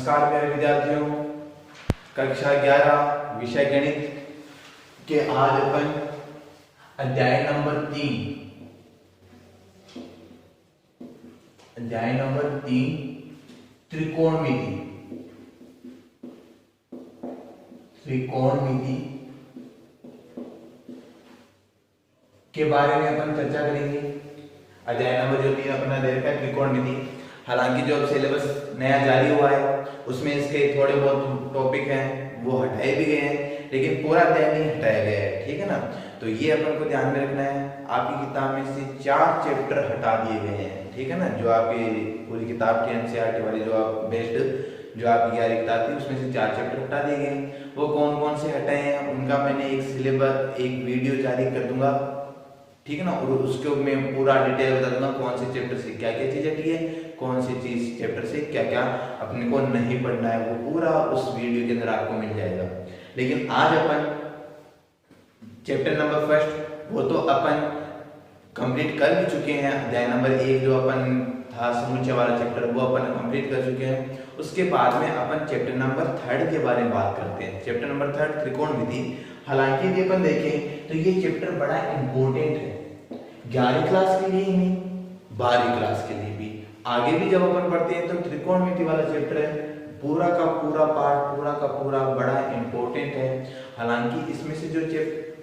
नमस्कार मेरे विद्यार्थियों, कक्षा 11 विषय गणित के आज अपन अध्याय नंबर 3 त्रिकोणमिति के बारे में अपन चर्चा करेंगे। अध्याय नंबर जो 3 अपना दे रखा है त्रिकोणमिति। हालांकि जो अब सिलेबस नया जारी हुआ है उसमें इसके थोड़े बहुत टॉपिक हैं वो हटाए भी गए हैं, लेकिन पूरा अध्याय नहीं हटाया गया है, ठीक है ना। तो ये अपन को ध्यान में रखना है। आपकी किताब में से 4 चैप्टर हटा दिए गए हैं, ठीक है ना। जो आपकी पूरी किताब की एनसीईआरटी वाली जो आप बेस्ड जो आपकी 11वीं किताब थी उसमें से 4 चैप्टर हटा दिए गए। वो कौन कौन से हटाए हैं उनका मैंने एक सिलेबस एक वीडियो जारी कर दूंगा, ठीक है ना। और उसके मैं पूरा डिटेल बता दूंगा कौन से चैप्टर से क्या क्या चीज हटी है, कौन सी चीज चैप्टर से क्या क्या अपने को नहीं पढ़ना है, वो पूरा उस वीडियो के अंदर आपको मिल जाएगा। लेकिन आज अपन चैप्टर नंबर फर्स्ट वो तो अपन कंप्लीट कर भी चुके हैं। अध्याय नंबर 1 जो अपन था समुच्चय वाला चैप्टर वो अपन कंप्लीट कर चुके हैं। उसके बाद में अपन चैप्टर नंबर 3 के बारे में बात करते हैं। Chapter number 3 त्रिकोणमिति। हालांकि यदि अपन देखें तो ये चैप्टर बड़ा इंपॉर्टेंट है 11वीं क्लास के लिए ही नहीं 12वीं क्लास के लिए भी। आगे भी जब अपन पढ़ते हैं तो त्रिकोणमिति वाला चैप्टर है, पूरा का पूरा पार्ट पूरा का पूरा बड़ा इंपॉर्टेंट है। हालांकि इसमें से जो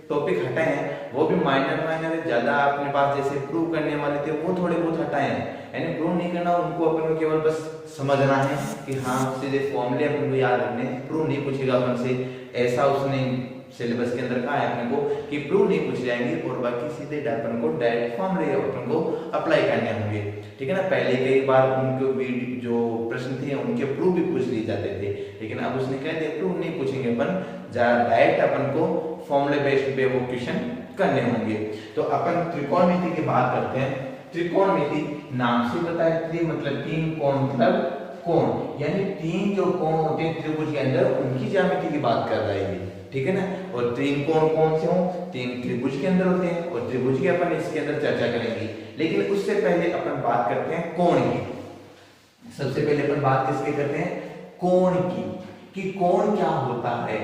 टॉपिक हटाए हैं वो भी माइनर है, ज्यादा अपने पास जैसे प्रूव करने वाले थे वो थोड़े बहुत हटाए हैं, यानी प्रूव नहीं करना, उनको अपन को केवल बस समझना है कि हाँ सीधे फॉर्मूले अपन को याद रखने, प्रूव नहीं पूछेगा अपन से, ऐसा उसने सिलेबस के अंदर कहा है अपने को कि प्रूव नहीं पूछ जाएंगे और बाकी सीधे अपन को डायरेक्ट फॉर्मूले अपन को अप्लाई करने होंगे, ठीक है ना। पहले कई बार उनके जो प्रश्न थे उनके प्रूव भी पूछ लिए जाते थे, लेकिन अब उसने कह दिया प्रूव नहीं पूछेंगे अपन, डायरेक्ट अपन को फॉर्मूले बेस्ड पे वो क्वेश्चन करने होंगे। तो अपन त्रिकोणमिति की बात करते हैं। त्रिकोणमिति नाम से पता है, त्रि मतलब 3, कोण मतलब कोण, यानी 3 जो कोण होते हैं त्रिभुज के अंदर उनकी ज्यामिति की बात कर रहा है ये, ठीक है ना। और 3 कोण कौन से हों, 3 त्रिभुज के अंदर होते हैं और त्रिभुज की अपन इसके अंदर चर्चा करेंगे। लेकिन उससे पहले अपन बात करते हैं कोण की। सबसे पहले अपन बात किसके करते हैं, कोण की, कि कोण क्या होता है।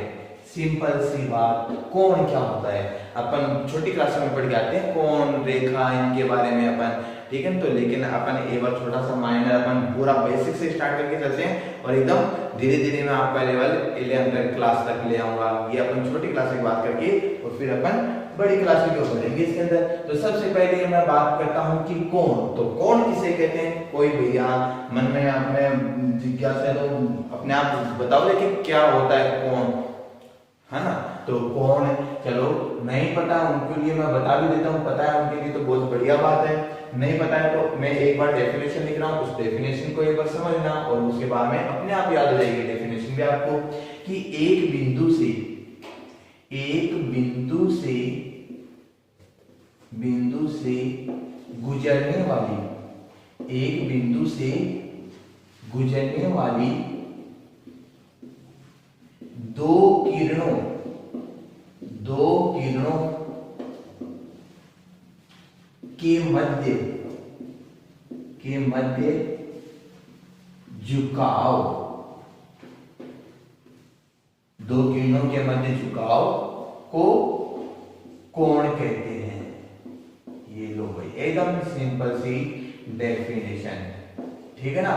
सिंपल सी बात, कोण क्या होता है अपन छोटी क्लास में पढ़ के आते हैं, कोण रेखा इनके बारे में अपन, ठीक है। तो लेकिन अपन एक बार छोटा सा माइनर अपन पूरा बेसिक से स्टार्ट करके चलते हैं और एकदम धीरे धीरे मैं आपका लेवल 11th क्लास तक ले आऊंगा। ये अपन छोटी क्लास की बात करके और फिर अपन बड़ी क्लास की ओर बढ़ेंगे इसके अंदर। तो सबसे पहले मैं बात करता हूं कि कोण, तो कोण किसे कहते हैं। कोई भैया मन में अपने जिज्ञासा है तो अपने आप बताओ लेकिन क्या होता है कोण, है ना। तो कोण चलो नहीं पता उनके लिए मैं बता भी देता हूं, पता है उनके लिए तो बहुत बढ़िया बात है, नहीं पता है तो मैं एक बार डेफिनेशन लिख रहा हूं, उस डेफिनेशन को एक बार समझना और उसके बाद में अपने आप याद हो जाएगी डेफिनेशन भी आपको, कि एक बिंदु से गुजरने वाली दो किरणों के मध्य झुकाव, दो किरणों के मध्य झुकाव को कोण कहते हैं। ये लो भाई एकदम सिंपल सी डेफिनेशन, ठीक है ना।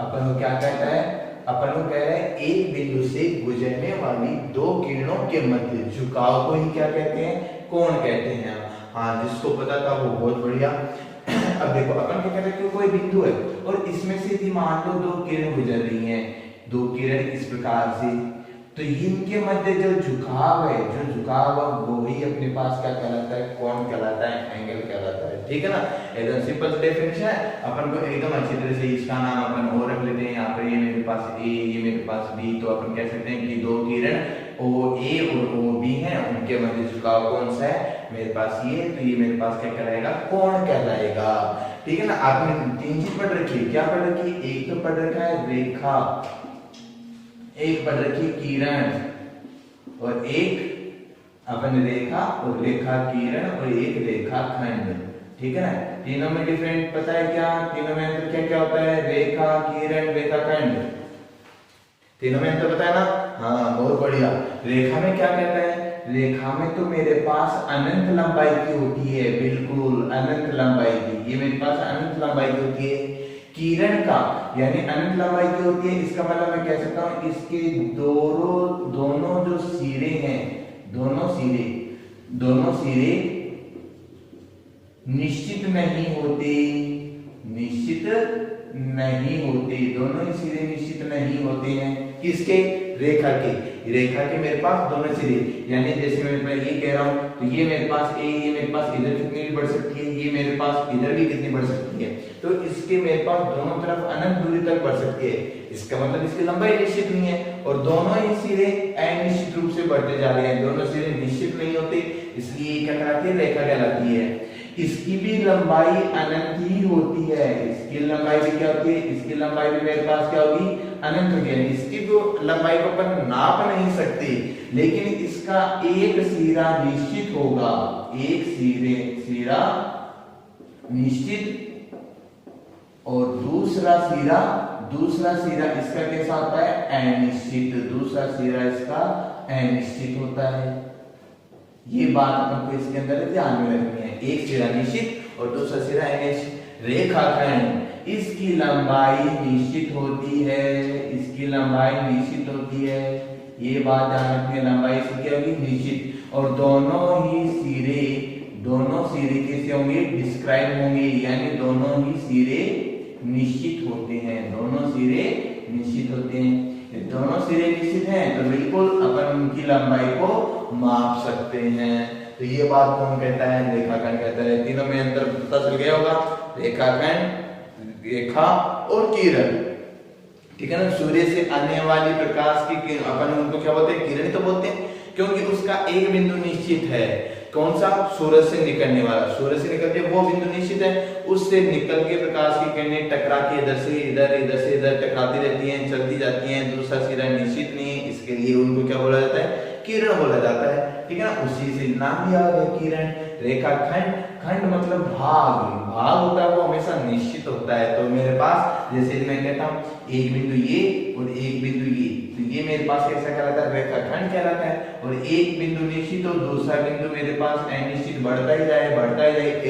अपन को क्या कहता है, अपन को कह रहे हैं एक बिंदु से गुजरने वाली दो किरणों के मध्य झुकाव को ही क्या कहते हैं, कोण कहते हैं। हाँ जिसको पता था वो बहुत बढ़िया। अब देखो अपन क्या कहते हैं कि कोई बिंदु है और इसमें से यदि मान लो दो किरण गुजर रही हैं, दो किरण इस प्रकार से, तो इनके मध्य जो झुकाव है, वो ही अपने पास क्या कहलाता है, कोण कहलाता है, एंगल कहलाता है, ठीक है ना। एकदम सिंपल डेफिनेशन है। अपन को एकदम अच्छी तरह से इसका नाम अपन और रख लेते हैं। यहाँ पर ये मेरे पास ए, ये मेरे पास बी, तो अपन कह सकते हैं कि दो किरण ओ ए और ओ बी हैं, उनके मध्य झुकाव कौन सा है, मेरे पास ये, तो ये मेरे पास क्या कहलाएगा, कोण कहलाएगा, ठीक है ना। आपने 3 चीज पढ़ रखी है, क्या पढ़ रखी है, एक तो पढ़ रखा है रेखा, एक पढ़ रखी किरण, और एक अपन रेखा और रेखा किरण और एक रेखा खंड, ठीक है ना। तीनों में डिफरेंट पता है क्या, तीनों में अंतर क्या क्या होता है, रेखा किरण रेखा खंड, तीनों में अंतर बताया ना। हाँ बहुत बढ़िया। रेखा में क्या कहता है, रेखा में तो मेरे पास अनंत लंबाई की होती है, बिल्कुल अनंत लंबाई की, ये मेरे पास अनंत लंबाई की होती है। किरण का यानी अनंत लंबाई की होती है, इसका मतलब मैं कह सकता हूँ इसके दोनों जो सिरे हैं, दोनों सिरे निश्चित नहीं होते, दोनों ही सिरे निश्चित नहीं होते हैं। किसके, रेखा के मेरे पास दोनों सिरे, यानी जैसे मैं ये कह रहा हूं तो ये मेरे पास ए, ये मेरे पास इधर कितनी भी बढ़ सकती है, ये मेरे पास इधर भी कितनी बढ़ सकती है, तो इसके मेरे पास दोनों तरफ अनंत दूरी तक बढ़ सकती है। इसका मतलब इसकी लंबाई निश्चित नहीं है, और दोनों ही सिरे अनिश्चित रूप से बढ़ते जा रहे हैं, दोनों सिरे निश्चित नहीं होते, इसलिए क्या कहलाती है, रेखा कहलाती है। इसकी भी लंबाई अनंत ही होती है, इसकी लंबाई भी क्या होती है, इसकी लंबाई भी मेरे पास क्या होगी, अनंत होगी। इसकी तो लंबाई को अपन नाप नहीं सकते, लेकिन इसका एक सिरा निश्चित होगा, एक सिरा निश्चित, और दूसरा सिरा इसका कैसा होता है, अनिश्चित, दूसरा सिरा इसका अनिश्चित होता है। ये बात अपन को इसके अंदर ध्यान में रखनी है, एक सिरा निश्चित और दूसरा सिरा अनिश्चित। रेखाखंड, इसकी लंबाई निश्चित होती है, इसकी लंबाई निश्चित होती है, ये बात ध्यान रखनी है, लंबाई इसकी क्या होगी, निश्चित, और दोनों सिरे कैसे होंगे, डिस्क्राइब होंगे, यानी दोनों ही सिरे निश्चित होते हैं, दोनों सिरे निश्चित होते हैं। दोनों सिरे निश्चित हैं तो बिल्कुल अपन उनकी लंबाई को माप सकते हैं। तो ये बात कौन कहता है, रेखाखंड कहता है। तीनों में अंतर पता चल गया होगा, रेखाखंड, रेखा और किरण, ठीक है ना। सूर्य से आने वाली प्रकाश की अपन उनको क्या बोलते हैं, किरण तो बोलते हैं, क्योंकि उसका एक बिंदु निश्चित है। कौन सा, सूरज से निकलने वाला, सूरज से निकलते वो बिंदु निश्चित है, उससे निकल के प्रकाश की किरणें टकरा के इधर से इधर टकराती रहती हैं, चलती जाती हैं, दूसरा सिरा निश्चित नहीं है, इसके लिए उनको क्या बोला जाता है, किरण बोला जाता है, ठीक है ना। उसी से नाम दिया गया किरण। रेखाखंड, खंड मतलब भाग होता है, वो हमेशा निश्चित होता है। तो मेरे पास जैसे मैं कहता हूँ एक बिंदु ये और एक बिंदु ये, तो ये मेरे पास कैसा कहलाता है, रेखाखंड कहलाता है। और एक बिंदु निश्चित और दूसरा बिंदु मेरे पास अनिश्चित, बढ़ता ही जाए,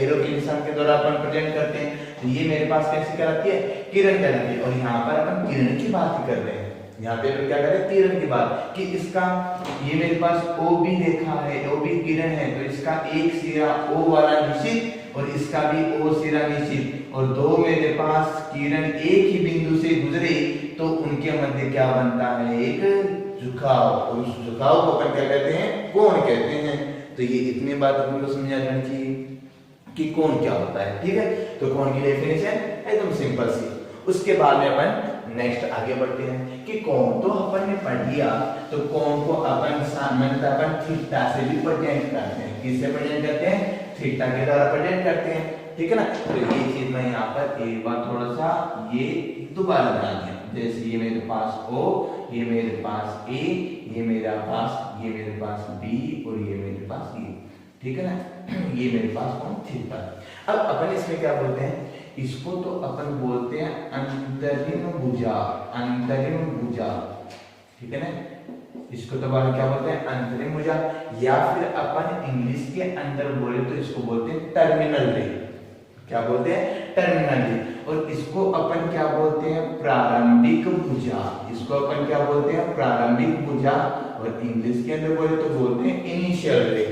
एरो के निशान के द्वारा अपन प्रेजेंट करते हैं, तो ये मेरे पास कैसी कहलाती है, किरण कहलाती है। और यहाँ पर अपन किरण की बात ही कर रहे हैं, यहाँ पे तो क्या करें, किरण की बात, कि इसका ये मेरे पास O भी रेखा है, O भी किरण है, तो इसका एक सिरा O वाला निश्चित और इसका भी O सिरा निश्चित, और दो मेरे पास किरण एक ही बिंदु से गुजरे तो उनके मध्य क्या बनता है, एक झुकाव, और उस झुकाव को अपन क्या कहते हैं, कोण कहते हैं। तो ये इतनी बात अपन को समझ आ जानी चाहिए कि कोण क्या होता है, ठीक है। तो कोण की डेफिनेशन एकदम सिंपल सी। उसके बाद में अपन नेक्स्ट आगे बढ़ते हैं कि कोण तो अपन ने पढ़ लिया, तो कोण को अपन सामान्यतः अपन थीटा से भी प्रेजेंट करते हैं। किससे प्रेजेंट करते हैं, थीटा के द्वारा प्रेजेंट करते हैं, ठीक है ना। तो ये चीज मैं यहाँ पर एक बार थोड़ा सा ये दोबारा बना दिया, जैसे ये मेरे पास O, ये मेरे पास A, ये मेरे पास B और ये मेरे पास E, ठीक है ना। ये मेरे पास कोण थीटा। अब अपन इसमें क्या बोलते हैं, इसको तो अपन बोलते हैं अंतरिम भुजा, ठीक है ना। इसको तो बाहर क्या बोलते हैं, अंतरिम भुजा, या फिर अपन इंग्लिश के अंदर बोले तो इसको बोलते हैं टर्मिनल रे। क्या बोलते हैं, टर्मिनल रे। और इसको अपन क्या बोलते हैं, प्रारंभिक भुजा, इसको अपन क्या बोलते हैं, प्रारंभिक भुजा। और इंग्लिश के अंदर बोले तो बोलते हैं इनिशियल रे,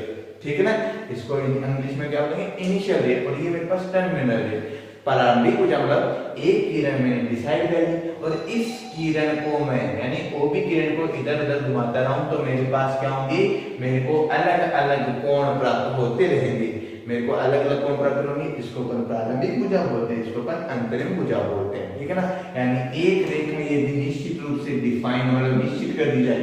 ठीक है ना। इसको इंग्लिश में क्या बोलेंगे, इनिशियल रे। और ये मेरे पास टर्मिनल रे। प्रारंभिक भुजा मतलब एक किरण मैंने डिसाइड करी और इस किरण को मैं यानी O B किरण को इधर उधर घुमाता रहूं तो मेरे पास क्या होंगे, मेरे को अलग अलग कोण प्राप्त होते रहेंगे, मेरे को अलग अलग कोण प्राप्त होंगे। इसको अपन प्रारंभिक भुजा बोलते हैं, इसको अपन अंतरिम भुजा बोलते हैं, ठीक है ना। यानी एक रेखा यदि निश्चित रूप से डिफाइन मतलब निश्चित कर दी जाए,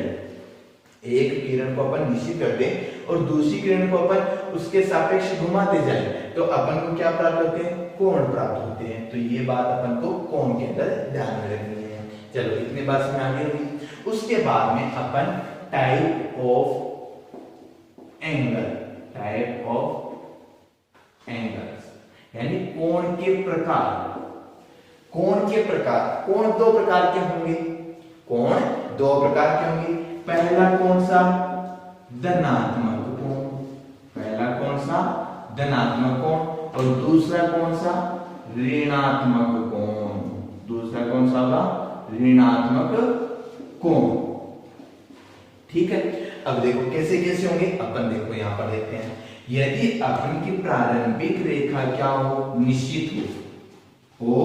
एक किरण को अपन निश्चित कर दें और दूसरी किरण को अपन उसके सापेक्ष घुमाते जाए तो अपन को क्या प्राप्त होते हैं, कोण प्राप्त होते हैं। तो ये बात अपन को कोण के अंदर ध्यान में रखनी है। चलो इतनी बात समझ आ गई। उसके बाद में अपन टाइप ऑफ एंगल्स यानी कोण के प्रकार। कोण दो प्रकार के होंगे, कोण दो प्रकार के होंगे। पहला कौन सा? धनात्मक कोण। पहला कौन सा? धनात्मक कोण। और दूसरा कौन सा? ऋणात्मक कोण। दूसरा कौन सा होगा? ऋणात्मक कोण। ठीक है, अब देखो कैसे कैसे होंगे अपन, देखो यहां पर देखते हैं। यदि अपन की प्रारंभिक रेखा क्या हो? निश्चित हो, ओ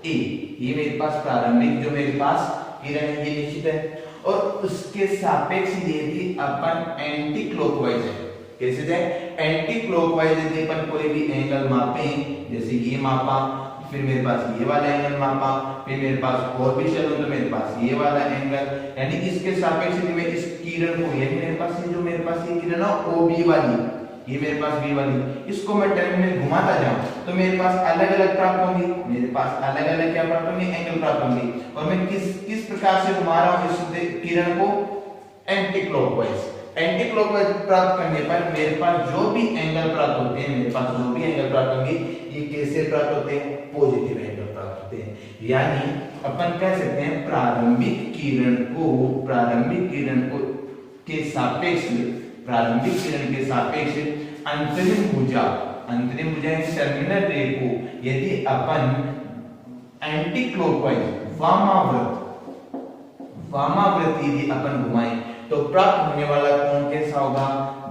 ए, ये मेरे पास प्रारंभिक जो मेरे पास किरण है ये निश्चित है, और उसके सापेक्ष यदि अपन एंटी क्लॉकवाइज है, कैसे जाए? एंटी क्लॉकवाइज यदि अपन कोई भी एंगल मापे, जैसे ये मापा, फिर मेरे पास ये वाला एंगल मापा, फिर मेरे पास और भी चलो तो मेरे पास ये वाला एंगल, यानी इसके सापेक्ष यदि मैं इस किरण को, यानी मेरे पास ये जो मेरे पास ये किरण है ओ बी वाली, ये मेरे पास बी वाली, इसको मैं टर्मिनल घुमाता जाऊं तो मेरे पास अलग अलग प्राप्त होंगी, मेरे पास अलग अलग क्या प्राप्त होंगे? एंगल प्राप्त होंगी। और मैं किस प्रकार से घुमा रहा हूं इस किरण को? Anti clockwise. एंटी क्लॉकवाइज प्राप्त करने पर मेरे पास जो भी एंगल प्राप्त होते हैं, मेरे पास जो भी एंगल प्राप्त होंगे, ये कैसे प्राप्त होते हैं? पॉजिटिव एंगल प्राप्त होते हैं। यानी अपन कह सकते हैं प्रारंभिक किरण को के सापेक्ष, प्रारंभिक किरण के सापेक्ष अंतरिम भुजा यानी टर्मिनल रे को यदि अपन एंटी क्लॉकवाइज वामाव्रत यदि अपन घुमाएं तो प्राप्त होने वाला कोण कैसा होगा?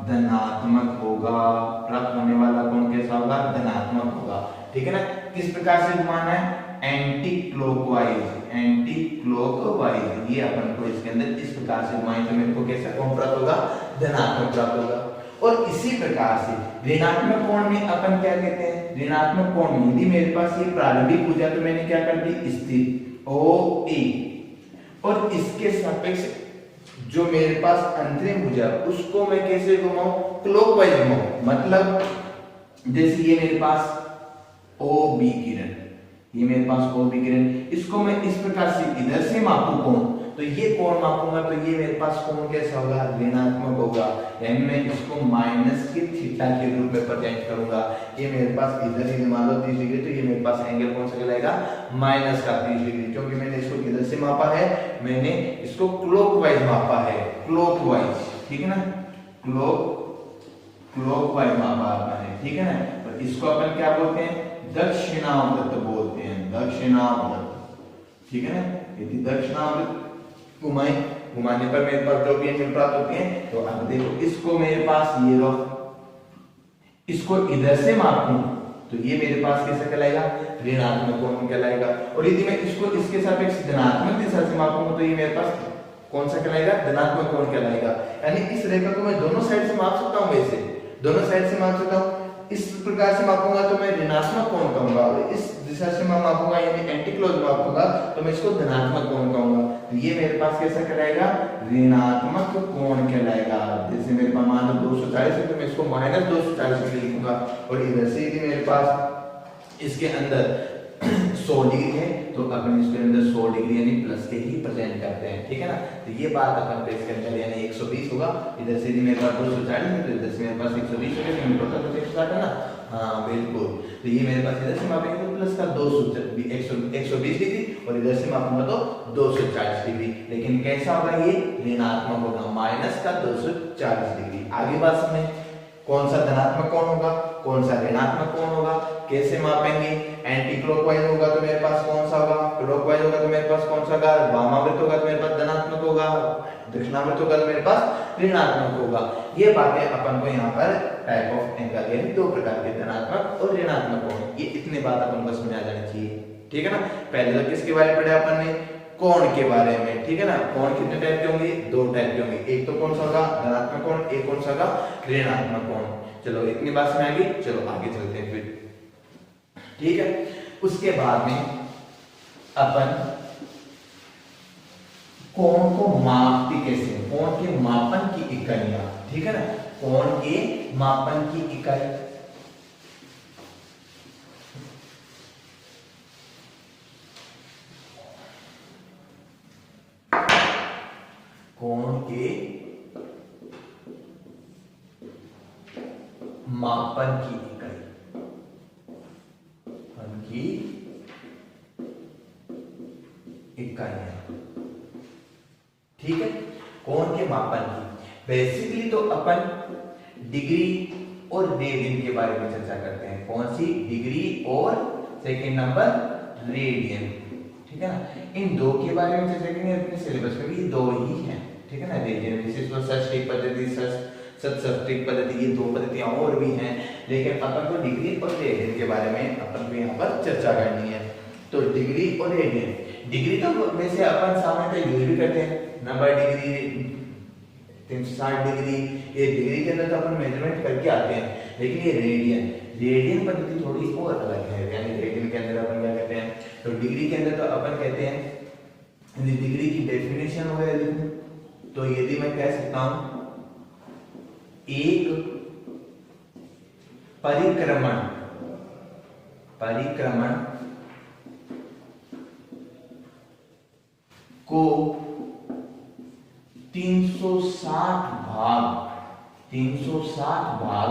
धनात्मक होगा। प्राप्त होने वाला कोण कैसा होगा? धनात्मक होगा। ठीक है ना? किस प्रकार से घुमाना है? एंटी क्लॉकवाइज ये अपन को इसके अंदर इस प्रकार से घुमाएं तो मेरे को कैसा कोण प्राप्त होगा? धनात्मक प्राप्त होगा। और इसी प्रकार से ऋणात्मक कोण में अपन क्या कहते हैं? ऋणात्मक कोण में यदि मेरे पास ये प्रारंभिक भुजा तो मैंने क्या कर दी? स्थित ओ ए, और इसके सापेक्ष जो मेरे पास अंतरिम भुजा उसको मैं कैसे घुमाऊं? क्लॉकवाइज घुमाऊं। मतलब जैसे ये मेरे पास ओ बी किरण, ये मेरे पास ओ बी किरण, इसको मैं इस प्रकार से इधर से मापूं कोण, तो ये कोण मापूंगा तो ये मेरे पास कोण कैसा होगा? ऋणात्मक होगा। यानी मैं इसको माइनस के थीटा के रूप में प्रेजेंट करूंगा। ये मेरे पास इधर ही मान लो 30 डिग्री, तो ये मेरे पास एंगल कौन सा कहलाएगा? माइनस का 30 डिग्री, क्योंकि मैंने इसको किधर से मापा है? मैंने इसको क्लॉकवाइज मापा है। क्लॉकवाइज, ठीक है ना? क्लॉकवाइज मापा मैंने, ठीक है ना? तो इसको अपन क्या बोलते हैं? दक्षिणावर्त बोलते हैं। दक्षिणावर्त, ठीक है ना? यदि दक्षिणावर्त घुमाने पर मेरे पास जो भी एंगल प्राप्त होते हैं, तो अब देखो इसको मेरे पास ये लो, इसको इधर से मापूं तो ये मेरे पास कैसा कहलाएगा? ऋणात्मक कोण कहलाएगा। और यदि मैं इसको इसके सापेक्ष धनात्मक दिशा से मापूंगा तो ये मेरे पास कौन सा कहलाएगा? धनात्मक कोण कहलाएगा। यानी इस रेखा को मैं दोनों साइड से माप सकता हूं, वैसे दोनों साइड से माप सकता हूं। इस प्रकार से मापूंगा तो मैं ऋणात्मक कोण कहूंगा, और इस दिशा से मैं मापूंगा यानी एंटी क्लोज मापूंगा तो मैं इसको धनात्मक कोण कहूंगा। तो ये मेरे पास कैसा कहलाएगा? ऋणात्मक कोण कहलाएगा। जैसे मेरे पास मान लो 240 है तो मैं इसको माइनस 240 डिग्री लिखूंगा, और इधर से यदि मेरे पास इसके अंदर 100 डिग्री है तो अपन इसके अंदर 100 डिग्री यानी प्लस के ही प्रेजेंट करते हैं। ठीक है ना? तो ये बात अपन पे इसके अंदर यानी 120 होगा। इधर से यदि मेरे पास 240 है तो इधर से मेरे पास 120 हो गया, टोटल तो 160 है ना? हाँ बिल्कुल। तो ये मेरे पास इधर से मापेंगे तो प्लस का 120 डिग्री, और इधर से मापूंगा तो 240 डिग्री। लेकिन कैसा होगा? ये ऋणात्मक होगा, माइनस का 240 डिग्री। आगे बात समझे, कौन सा धनात्मक कोण होगा, कौन सा ऋणात्मक कोण होगा, कैसे मापेंगे? एंटी क्लॉकवाइज होगा तो मेरे पास कौन सा होगा? क्लॉकवाइज होगा तो मेरे पास कौन सा होगा? वामावर्त होगा तो मेरे पास धनात्मक होगा, दक्षिणावर्त होगा तो मेरे पास ऋणात्मक होगा। ये बातें अपन को यहाँ पर टाइप ऑफ एंगल यानी दो प्रकार के धनात्मक और ऋणात्मक कोण, ये इतने बात अपन को समझ आ जानी चाहिए। ठीक है ना? पहले तो किसके बारे में पढ़ा अपन ने? कोण के बारे में। ठीक है ना? कोण कितने टाइप के होंगे? दो टाइप के होंगे। एक तो कौन सा होगा? धनात्मक कोण, एक कौन सा होगा? ऋणात्मक कोण। चलो इतनी बात समझ आ गई, चलो आगे चलते हैं फिर। ठीक है? उसके बाद में अपन कोण को मापते कैसे? कोण के मापन की इकाइयां, ठीक है ना? कोण के मापन की इकाई, कोण के मापन की इकाई, उनकी इकाइयां। ठीक है, कोण के मापन की। बेसिकली तो अपन डिग्री और रेडियन के बारे में चर्चा करते हैं। कौन सी? डिग्री और सेकंड नंबर रेडियन, ठीक है ना। इन दो के बारे में चर्चा करेंगे, अपने सिलेबस में भी दो ही हैं, ठीक है ना। रेडियन विशेष व सटीक पद्धति, सटीक पद्धति, ये दो पद्धतियां और भी हैं, लेकिन अपन को डिग्री और रेडियन के बारे में अपन को यहाँ पर चर्चा करनी है। तो डिग्री और रेडियन, डिग्री तो वैसे अपन सामान्यतः यूज भी करते हैं, 90 डिग्री, 360 डिग्री, ये डिग्री के अंदर तो अपन मेजरमेंट करके आते हैं। लेकिन ये रेडियन पद्धति थोड़ी और अलग है। यानी रेडियन के अंदर अपन क्या कहते हैं, तो डिग्री के अंदर तो अपन कहते हैं, डिग्री की डेफिनेशन वगैरह लिखूं तो यदि मैं कह सकता हूं एक परिक्रमण को 360 भाग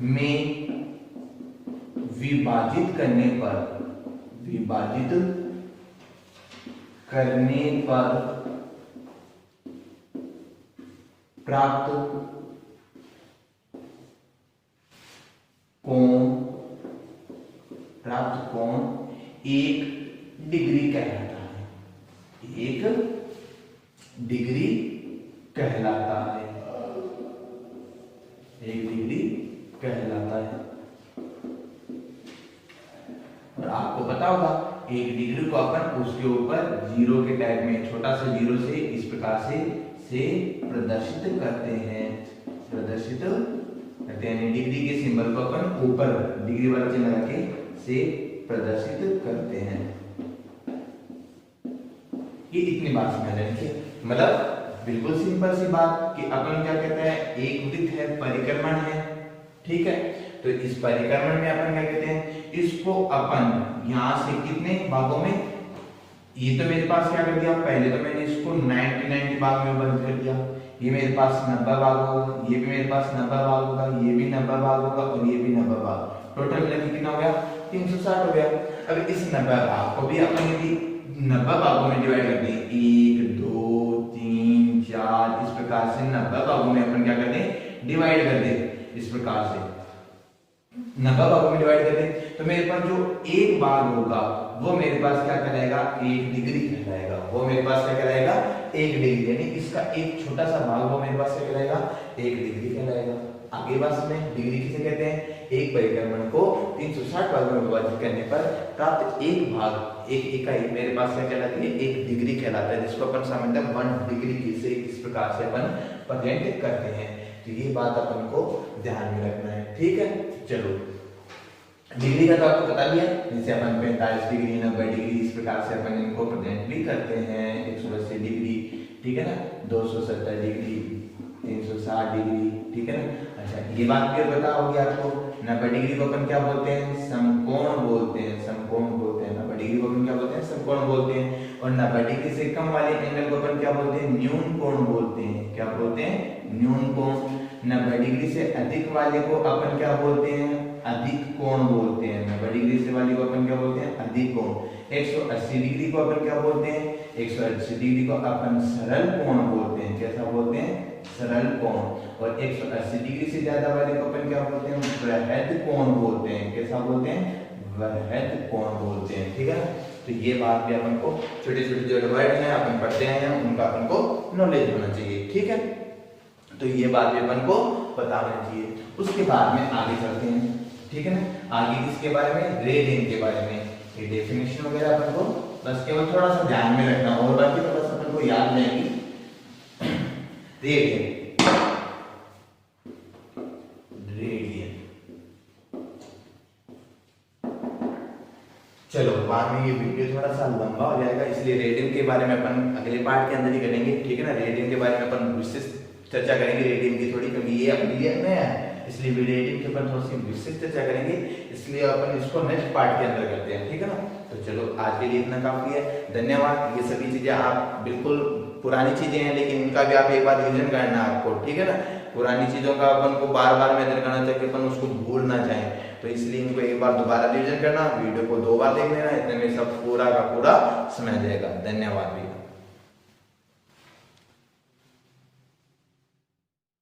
में विभाजित करने पर प्राप्त कोण 1 डिग्री कहलाता है। 1 डिग्री कहलाता है। 1 डिग्री कहलाता है। और आपको पता होगा 1 डिग्री को अपन उसके ऊपर जीरो के टाइप में, छोटा सा जीरो से इस प्रकार से प्रदर्शित करते हैं। डिग्री के सिंबल को अपन ऊपर डिग्री वाला चिन्ह लगा के से प्रदर्शित करते हैं। ये इतनी बात समझ लीजिए। मतलब बिल्कुल सिंपल सी बात कि अपन क्या कहते हैं, एक वृत्त है, परिक्रमण है, ठीक है। तो इस परिक्रमण में अपन क्या कहते हैं, इसको अपन यहां से कितने भागों में, ये तो मेरे पास क्या कर दिया, पहले तो मैंने इसको 90 भाग में बंद कर दिया। ये मेरे पास 90 भाग होगा, ये भी मेरे पास 90 भाग होगा, ये भी 90 भाग होगा और ये भी 90 भाग, टोटल मिलाकर कितना हो गया, 360 हो गया। अब इस 90 भाग को भी अपन यदि 90 भागों में डिवाइड कर दें, 1 2 3 4 इस प्रकार से 90 भागों में अपन क्या करते हैं, डिवाइड कर दें। इस प्रकार से 90 भागों में डिवाइड कर दें तो मेरे पास जो एक भाग होगा वो मेरे पास क्या कहलाएगा, 1 डिग्री कहलाएगा। वो मेरे पास क्या कहलाएगा, 1 डिग्री। यानी इसका एक छोटा सा भाग वो मेरे पास क्या कहलाएगा, 1 डिग्री कहलाएगा। आगे बात में डिग्री किसे कहते हैं, एक परिक्रमण को 360 भागों में विभाजित करने पर प्राप्त एक भाग, एक इकाई मेरे पास क्या कहलाती है, 1 डिग्री कहलाता है, जिसको अपन सामान्यतः 1 डिग्री से इस प्रकार से अपन प्रेजेंट करते हैं। तो ये बात अपन को ध्यान में रखना है, ठीक है। चलो डिग्री का तो आपको बता दिया, जैसे अपन 45 डिग्री 90 डिग्री इस प्रकार से अपन इनको प्रेजेंट भी करते हैं। 180 डिग्री, ठीक है ना, 270 डिग्री, 360 डिग्री, ठीक है ना। अच्छा ये बात भी पता होगी आपको, 90 डिग्री को अपन क्या बोलते हैं, समकोण बोलते हैं, 90 डिग्री को अपन क्या बोलते हैं, समकोण बोलते हैं। और 90 डिग्री से कम वाले एंगल को अपन क्या बोलते हैं, न्यून कोण बोलते हैं। क्या बोलते हैं, न्यून कोण। 90 डिग्री से अधिक वाले को अपन क्या बोलते हैं, अधिक कोण बोलते हैं। 90 डिग्री से वाले को अपन क्या बोलते हैं, अधिक कोण। 180 डिग्री को अपन क्या बोलते हैं, 180 डिग्री को अपन सरल कोण बोलते हैं। कैसा बोलते हैं, सरल कोण। और 180 डिग्री से ज्यादा वाले को अपन क्या बोलते हैं, वृहद कोण बोलते हैं। कैसा बोलते हैं, वृहद कोण बोलते हैं, ठीक है। तो ये बात भी अपन को छोटे छोटे जो वर्ड हैं अपन पढ़ते हैं उनका अपन को नॉलेज होना चाहिए, ठीक है। तो ये बात भी अपन को पता होना चाहिए। उसके बाद में आगे चलते हैं, ठीक है ना। आगे किसके बारे में, रेडियन के बारे में। ये डेफिनेशन वगैरह अपन को बस केवल थोड़ा सा ध्यान में रखना, और बाकी तो बस अपन को याद रहेगी। रेडियन चलो बाद में ये वीडियो थोड़ा सा लंबा हो जाएगा, इसलिए रेडियन के बारे में अपन अगले पार्ट के अंदर ही करेंगे, ठीक है ना। रेडियन के बारे में अपन विशेष चर्चा करेंगे रेडियन की थोड़ी, क्योंकि ये अपने लिए नया है, इसलिए रेडियन के ऊपर थोड़ी सी विशेष चर्चा करेंगे, इसलिए अपन इसको नेक्स्ट पार्ट के अंदर करते हैं, ठीक है ना। तो चलो आज के लिए इतना काफी है, धन्यवाद। ये सभी चीजें आप बिल्कुल पुरानी चीजें हैं, लेकिन इनका भी आप एक बार रिविजन करना है आपको, ठीक है ना। पुरानी चीजों का अपन को बार बार मेजर करना चाहिए, अपन उसको भूल ना जाए, तो इसलिए इनको एक बार दोबारा रिविजन करना, वीडियो को 2 बार देख लेना, इतने में सब पूरा का पूरा समझ जाएगा। धन्यवाद भैया।